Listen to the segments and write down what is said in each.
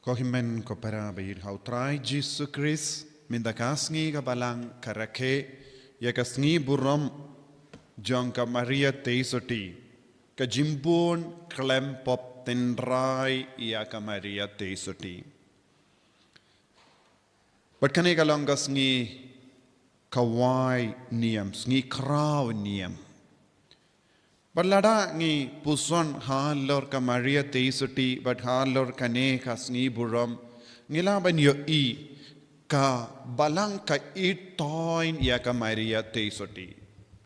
Kohimen ko para bayir hautrai Jesus Christ minda kasngi ka balang karake ya kasngi buram jong ka Maria Theisotti ka jimbun klempop tenrai ya ka Maria Theisotti. But kani ka long kasngi kawai niam sngi kraw niam. Berlada ngi puson halor ka Maria Theisotti but halor kane kasngi buram ngila ban yo I ka balang ka itoin ya ka Maria Theisotti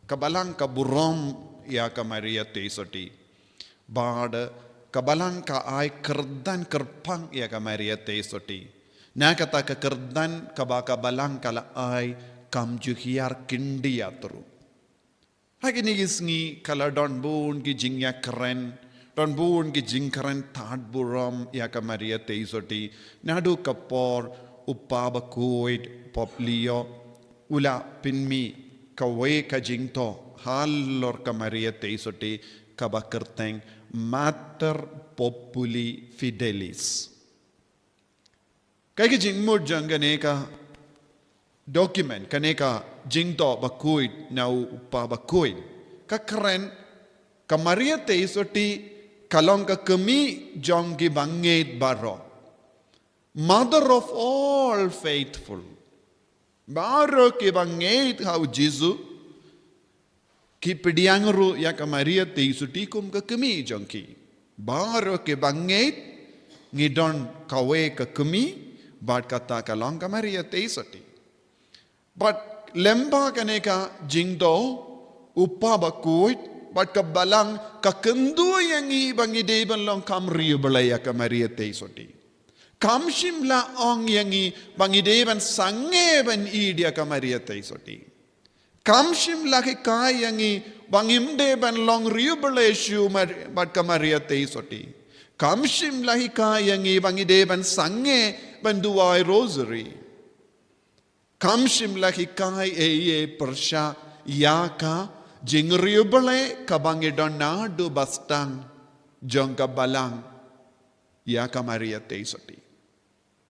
ka balang ka buram ya ka Maria Theisotti bad ka balang ka ai kerdan kerpang ya ka Maria Theisotti na kata ka kerdan ka ba ka balang kala ai kam juhiar kindi atru. Hagi nigisngi kala don bun ki jingya keren don bun ki jing keren thad buram ya ka Maria Theisotti nadu kapor upaba kuid poplio ula pinmi kawe ka jingto halor ka Maria Theisotti ka bakerteng mater populi fidelis kay ki jingmur jangane ka document kaneka jingto bakuid na upa bakuid kakren ka Maria Theisotti kalong ka kami jong gi banget baro mother of all faithful baro ki banget how Jesus ki pidiangru ya ka Maria Theisotti kum ka kami jong ki baro ki banget ngidon kawe ka kami bad kata kalong ka Maria Theisotti. But lemba kaneka jingdo upa bakuit but kabalang kakendu yang I bangi deban long kam riu belaya ka Maria Theisotti kam shimla ong yang I bangi deban sange ban I dia ka Maria Theisotti kam shimla ke kai yang I bangim deban long riu belaya shu but ka Maria Theisotti kam shimla hi kai yang I bangi deban sange ban duai rosary Kamshim laki kai eye persha yaka jingriubale kabangi donadu bastang jongka balang yaka Maria Theisotti.